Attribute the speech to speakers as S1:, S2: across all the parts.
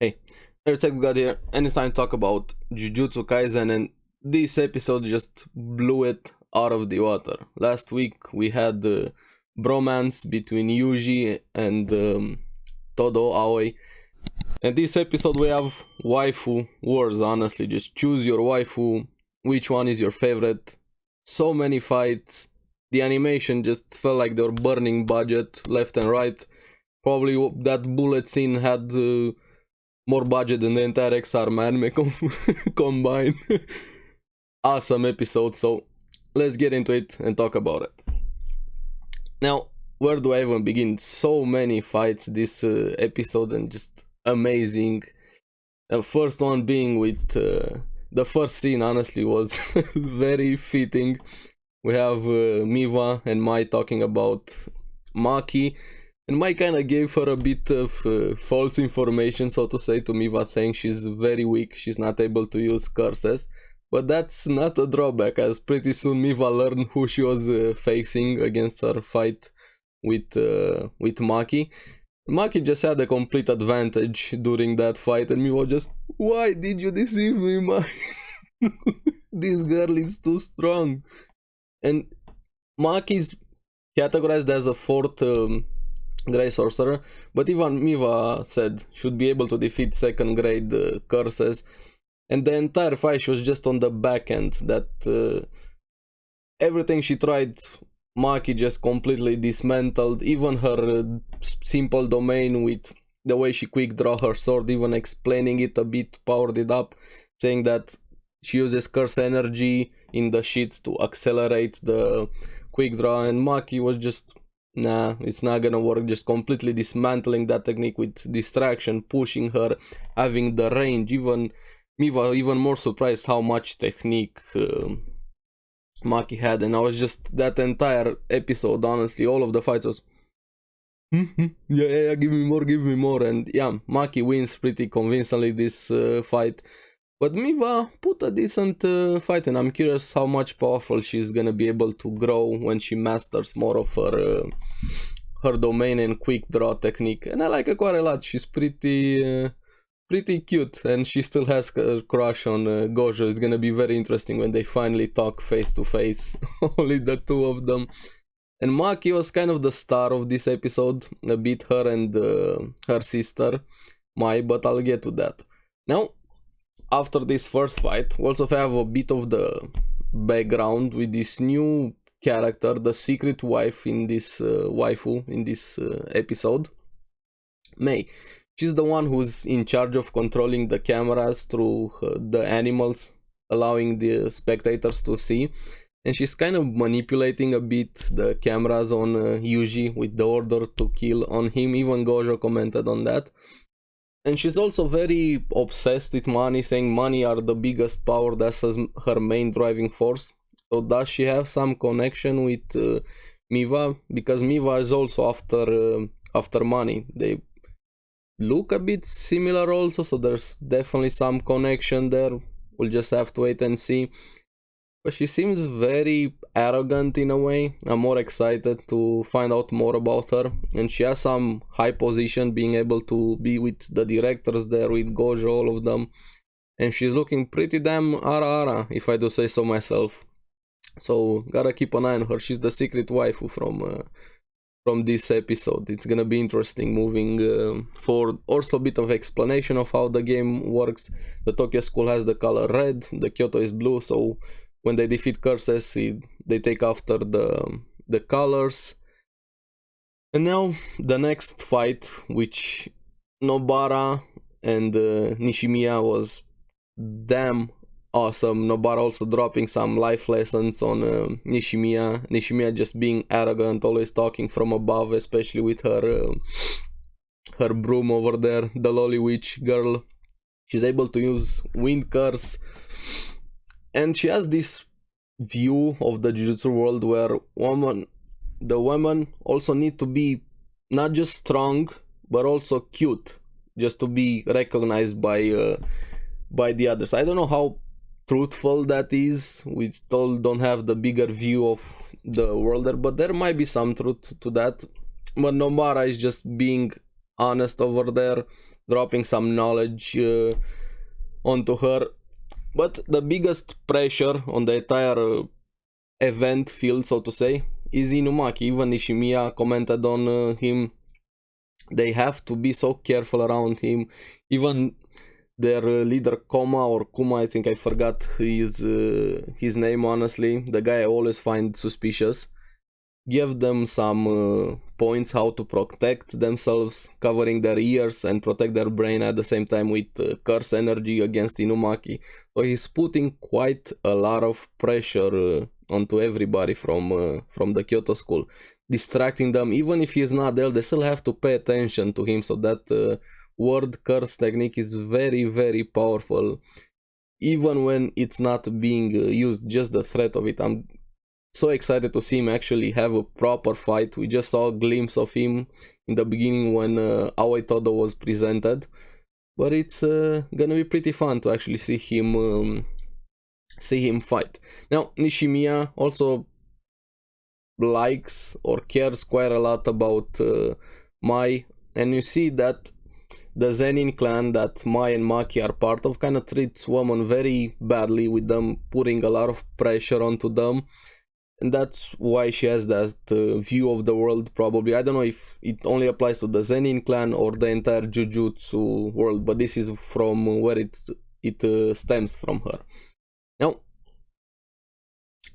S1: Hey, ARESxGOD here, and it's time to talk about Jujutsu Kaisen, and this episode just blew it out of the water. Last week we had the bromance between Yuji and Todo Aoi, and this episode we have waifu wars, honestly. Just choose your waifu, which one is your favorite. So many fights, the animation just felt like they were burning budget left and right. Probably that bullet scene had more budget than the entire XR anime combined. Awesome episode, so let's get into it and talk about it. Now, where do I even begin? So many fights this episode and just amazing. The first one being with the first scene, honestly, was very fitting. We have Miwa and Mai talking about Maki. And Mai kind of gave her a bit of false information, so to say, to Miwa, saying she's very weak, she's not able to use curses. But that's not a drawback, as pretty soon Miwa learned who she was facing against her fight with Maki. Maki just had a complete advantage during that fight, and Miwa just, why did you deceive me, Mai? This girl is too strong. And Maki's categorized as a fourth grade sorcerer, but even Miwa said should be able to defeat second grade curses, and the entire fight she was just on the back end. That everything she tried, Maki just completely dismantled. Even her simple domain, with the way she quick draw her sword, even explaining it a bit, powered it up, saying that she uses curse energy in the sheet to accelerate the quick draw, and Maki was just, nah, it's not gonna work, just completely dismantling that technique with distraction, pushing her, having the range. Even Miwa even more surprised how much technique Maki had, and I was just, that entire episode, honestly, all of the fights was yeah, give me more, and yeah, Maki wins pretty convincingly this fight. But Miwa put a decent fight, and I'm curious how much powerful she's gonna be able to grow when she masters more of her domain and quick draw technique. And I like her quite a lot. She's pretty cute, and she still has a crush on Gojo. It's gonna be very interesting when they finally talk face to face, only the two of them. And Maki was kind of the star of this episode, a bit her and her sister Mai, but I'll get to that. Now, after this first fight, we also have a bit of the background with this new character, the secret wife in this waifu in this episode, Mei. She's the one who's in charge of controlling the cameras through the animals, allowing the spectators to see. And she's kind of manipulating a bit the cameras on Yuji with the order to kill on him. Even Gojo commented on that. And she's also very obsessed with money, saying money are the biggest power. That's her main driving force. So does she have some connection with Miwa? Because Miwa is also after money. They look a bit similar also, so there's definitely some connection there. We'll just have to wait and see. But she seems very arrogant in a way. I'm more excited to find out more about her. And she has some high position, being able to be with the directors there, with Gojo, all of them. And she's looking pretty damn ara, if I do say so myself. So gotta keep an eye on her. She's the secret waifu from this episode. It's gonna be interesting moving forward. Also a bit of explanation of how the game works. The Tokyo school has the color red, the Kyoto is blue, so when they defeat curses, they take after the colors. And now the next fight, which Nobara and Nishimiya, was damn awesome. Nobara also dropping some life lessons on Nishimiya. Nishimiya just being arrogant, always talking from above, especially with her broom over there, the lolly witch girl. She's able to use wind curse. And she has this view of the Jujutsu world where the women also need to be not just strong, but also cute, just to be recognized by the others. I don't know how truthful that is. We still don't have the bigger view of the world there, but there might be some truth to that. But Nomara is just being honest over there, dropping some knowledge onto her. But the biggest pressure on the entire event field, so to say, is Inumaki. Even Nishimiya commented on him. They have to be so careful around him. Even their leader Kuma, I think I forgot his name, honestly. The guy I always find suspicious. Give them some points how to protect themselves, covering their ears and protect their brain at the same time with curse energy against Inumaki. So he's putting quite a lot of pressure onto everybody from the Kyoto school, distracting them. Even if he's not there, they still have to pay attention to him. So that word curse technique is very, very powerful, even when it's not being used, just the threat of it. I'm so excited to see him actually have a proper fight. We just saw a glimpse of him in the beginning when Aoi Todo was presented, but it's gonna be pretty fun to actually see him fight. Now Nishimiya also likes or cares quite a lot about Mai, and you see that the Zenin clan that Mai and Maki are part of kind of treats women very badly, with them putting a lot of pressure onto them. And that's why she has that view of the world, probably. I don't know if it only applies to the Zenin clan or the entire Jujutsu world, but this is from where it stems from her. Now,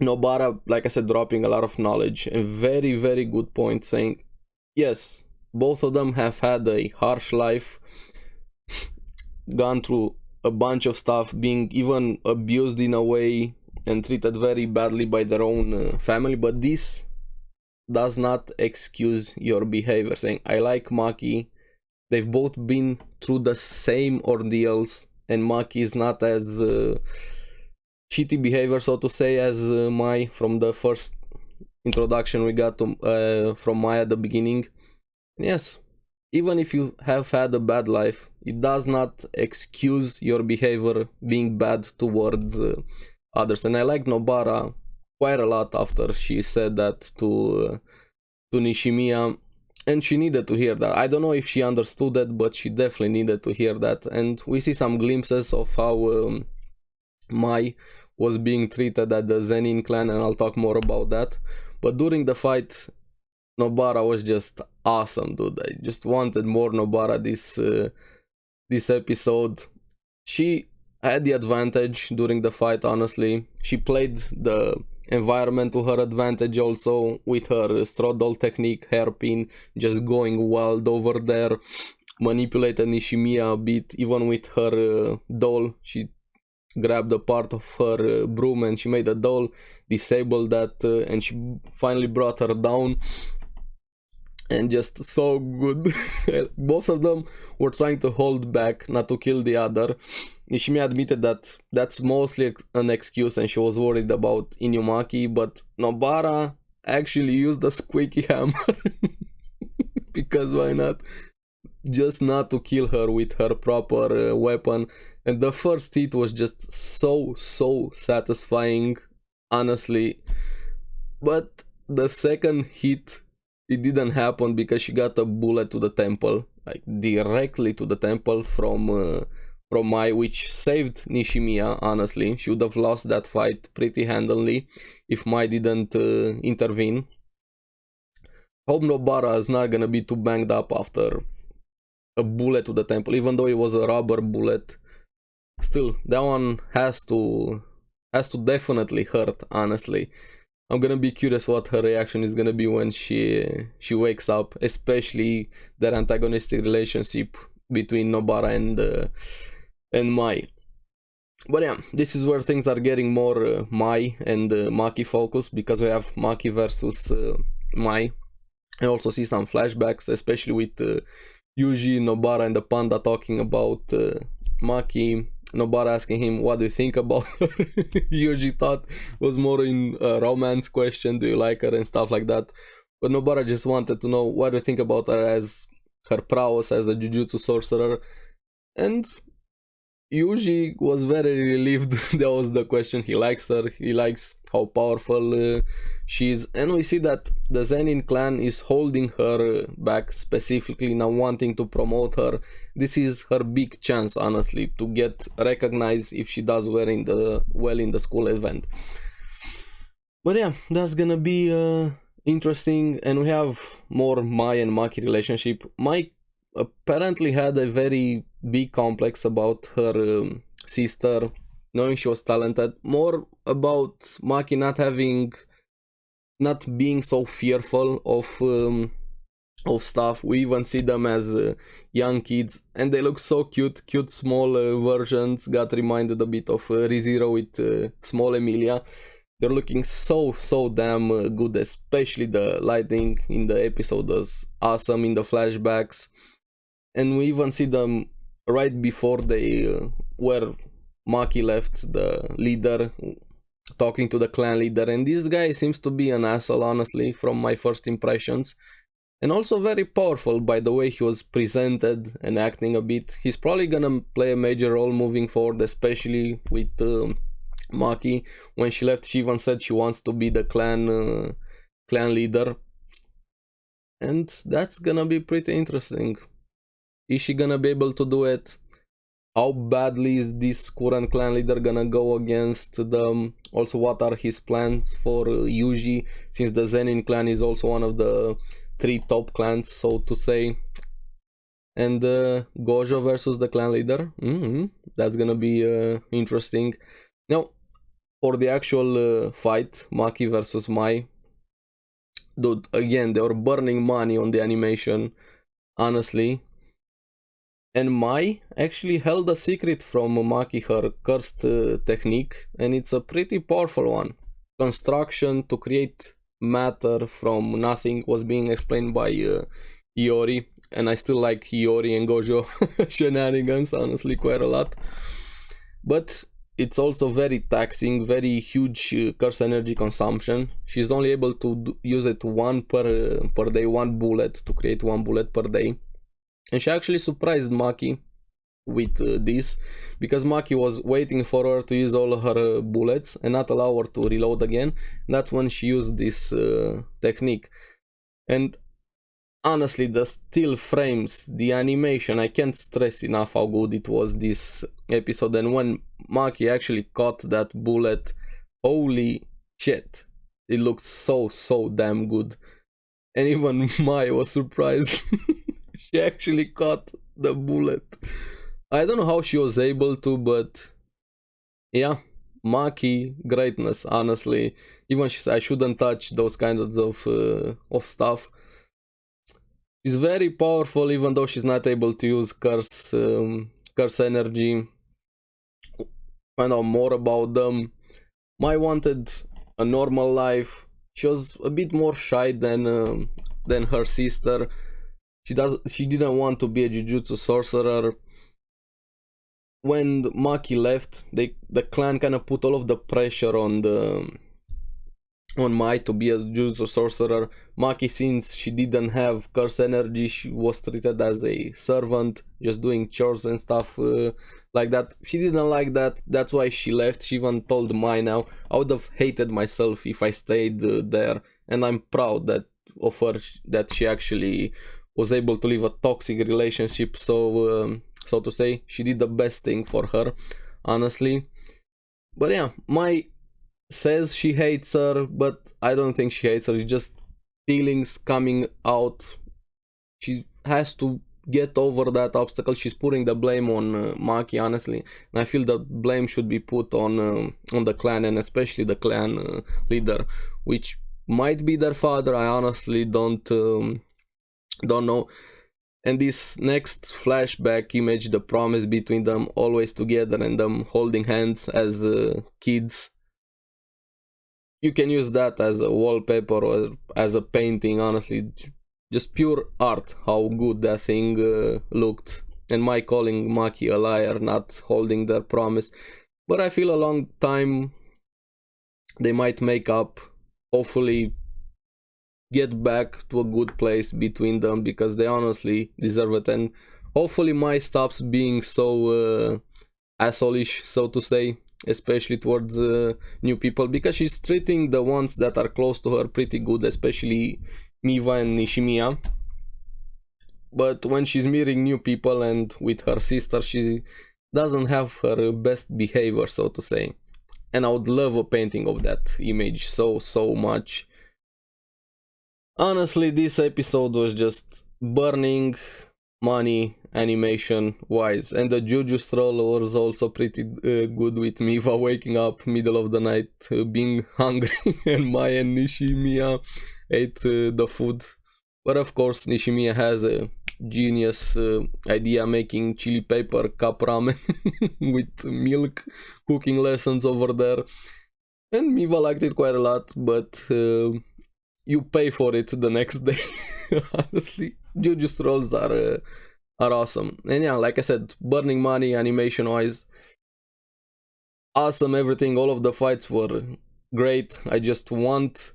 S1: Nobara, like I said, dropping a lot of knowledge, and very, very good point, saying, yes, both of them have had a harsh life, gone through a bunch of stuff, being even abused in a way, and treated very badly by their own family, but this does not excuse your behavior. Saying, I like Maki, they've both been through the same ordeals, and Maki is not as shitty behavior, so to say, as Mai from the first introduction we got to, from Mai at the beginning. And yes, even if you have had a bad life, it does not excuse your behavior being bad towards others. And I like Nobara quite a lot after she said that to Nishimiya, and she needed to hear that. I don't know if she understood that, but she definitely needed to hear that. And we see some glimpses of how Mai was being treated at the Zenin clan, and I'll talk more about that. But during the fight, Nobara was just awesome, dude. I just wanted more Nobara this episode. She had the advantage during the fight, honestly. She played the environment to her advantage also, with her straw doll technique, hairpin, just going wild over there. Manipulated Nishimiya a bit, even with her doll. She grabbed a part of her broom and she made a doll, disabled that, and she finally brought her down. And just so good. Both of them were trying to hold back, not to kill the other. Nishimiya admitted that that's mostly an excuse and she was worried about Inumaki, but Nobara actually used a squeaky hammer. Because why not? Just not to kill her with her proper weapon. And the first hit was just so satisfying, honestly. But the second hit, it didn't happen because she got a bullet to the temple, like directly to the temple from Mai, which saved Nishimiya, honestly. She would have lost that fight pretty handily if Mai didn't intervene. Hope Nobara is not gonna be too banged up after a bullet to the temple, even though it was a rubber bullet. Still, that one has to definitely hurt, honestly. I'm gonna be curious what her reaction is gonna be when she wakes up, especially that antagonistic relationship between Nobara and Mai. But yeah, this is where things are getting more Mai and Maki focused, because we have Maki versus Mai. I also see some flashbacks, especially with Yuji, Nobara, and the panda talking about Maki. Nobara asking him, what do you think about her? Yuji thought was more in a romance question, do you like her and stuff like that. But Nobara just wanted to know, what do you think about her as her prowess as a Jujutsu sorcerer? And Yuji was very relieved that was the question. He likes her, he likes how powerful and we see that the Zenin clan is holding her back, specifically now wanting to promote her. This is her big chance, honestly, to get recognized if she does well in the school event. But yeah, that's gonna be interesting. And we have more Mai and Maki relationship. Mai apparently had a very big complex about her sister, knowing she was talented. More about Maki not being so fearful of stuff. We even see them as young kids, and they look so cute small versions. Got reminded a bit of ReZero with small Emilia. They're looking so damn good, especially the lighting in the episode was awesome in the flashbacks. And we even see them right before they where Maki left the leader, talking to the clan leader, and this guy seems to be an asshole, honestly, from my first impressions, and also very powerful by the way he was presented and acting a bit. He's probably gonna play a major role moving forward, especially with Maki. When she left, she even said she wants to be the clan leader, and that's gonna be pretty interesting. Is she gonna be able to do it? How badly is this current clan leader gonna go against them? Also, what are his plans for Yuji, since the Zenin clan is also one of the 3 top clans, so to say. And Gojo versus the clan leader. That's gonna be interesting. Now, for the actual fight, Maki versus Mai. Dude, again, they were burning money on the animation, honestly. And Mai actually held a secret from Maki, her cursed technique, and it's a pretty powerful one. Construction to create matter from nothing was being explained by Iori, and I still like Iori and Gojo shenanigans, honestly, quite a lot. But it's also very taxing, very huge curse energy consumption. She's only able to use it one per day, one bullet, to create one bullet per day. And she actually surprised Maki with this, because Maki was waiting for her to use all her bullets and not allow her to reload again. That's when she used this technique. And honestly, the still frames, the animation, I can't stress enough how good it was this episode. And when Maki actually caught that bullet, holy shit, it looked so damn good. And even Mai was surprised. She actually caught the bullet. I don't know how she was able to, but yeah, Maki greatness, honestly. Even I shouldn't touch those kinds of stuff. She's very powerful, even though she's not able to use curse energy. Find out more about them. Mai wanted a normal life. She was a bit more shy than her sister. She didn't want to be a Jujutsu sorcerer. When Maki left, the clan kind of put all of the pressure on Mai to be a Jujutsu sorcerer. Maki, since she didn't have curse energy, she was treated as a servant, just doing chores and stuff like that. She didn't like that. That's why she left. She even told Mai now, I would have hated myself if I stayed there, and I'm proud of her that she actually was able to live a toxic relationship, so to say. She did the best thing for her, honestly. But yeah, Mai says she hates her, but I don't think she hates her. It's just feelings coming out. She has to get over that obstacle. She's putting the blame on Maki, honestly, and I feel that blame should be put on the clan, and especially the clan leader, which might be their father. I honestly don't know. And this next flashback image, the promise between them always together and them holding hands as kids, you can use that as a wallpaper or as a painting, honestly. Just pure art, how good that thing looked. And Mai calling Maki a liar, not holding their promise. But I feel a long time they might make up, hopefully get back to a good place between them, because they honestly deserve it. And hopefully Mai stops being so assholeish, so to say. especially towards new people, because she's treating the ones that are close to her pretty good, especially Miva and Nishimiya. But when she's meeting new people and with her sister, she doesn't have her best behavior, so to say. And I would love a painting of that image so much. Honestly, this episode was just burning money animation wise, and the Juju stroll was also pretty good, with Miva waking up middle of the night being hungry and Maya and Nishimiya ate the food. But of course Nishimiya has a genius idea, making chili pepper cup ramen with milk, cooking lessons over there, and Miva liked it quite a lot, but you pay for it the next day. Honestly, Juju strolls are awesome. And yeah, like I said, burning money animation wise, awesome. Everything, all of the fights were great. I just want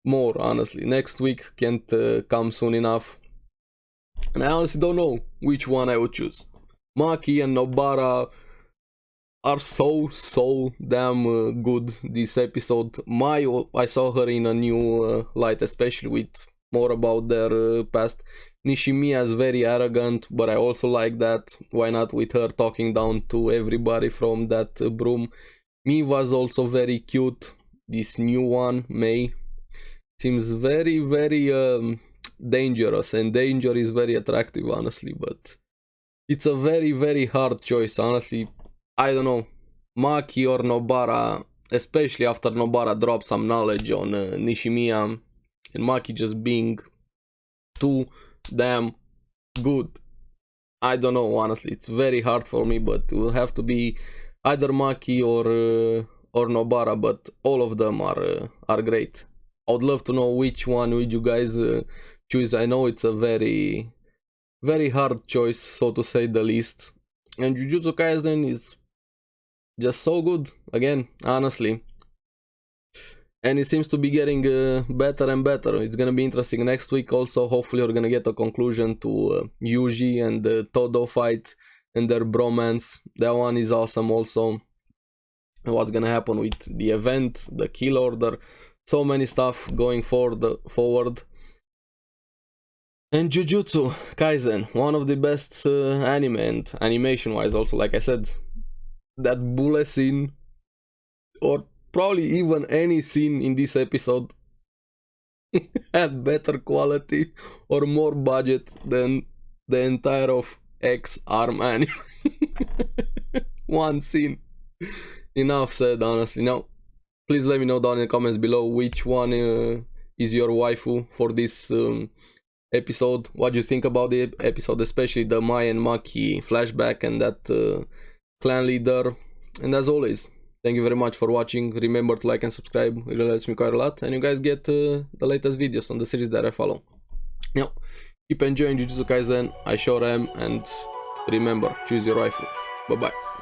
S1: more, honestly. Next week can't come soon enough, and I honestly don't know which one I would choose. Maki and Nobara are so damn good this episode. I saw her in a new light, especially with more about their past. Nishimiya is very arrogant, but I also like that. Why not with her talking down to everybody from that broom. Mi was also very cute. This new one, Mei, seems very dangerous, and danger is very attractive, honestly, but it's a very hard choice, honestly. I don't know, Maki or Nobara, especially after Nobara dropped some knowledge on Nishimiya, and Maki just being too damn good. I don't know, honestly, it's very hard for me, but it will have to be either Maki or Nobara, but all of them are great. I would love to know which one would you guys choose. I know it's a very hard choice, so to say the least, and Jujutsu Kaisen is just so good again, honestly, and it seems to be getting better and better. It's gonna be interesting next week also. Hopefully we're gonna get a conclusion to Yuji and the Todo fight and their bromance. That one is awesome also. What's gonna happen with the event, the kill order, so many stuff going forward. And Jujutsu Kaisen, one of the best anime, and animation wise also, like I said, that bullet scene, or probably even any scene in this episode, had better quality or more budget than the entire of X-Arm anime. One scene. Enough said, honestly. Now, please let me know down in the comments below which one is your waifu for this episode. What do you think about the episode, especially the Mai and Maki flashback and that clan leader. And as always, thank you very much for watching. Remember to like and subscribe, it really helps me quite a lot, and you guys get the latest videos on the series that I follow. Now, keep enjoying Jujutsu Kaisen, I sure am, and remember, choose your waifu. Bye bye.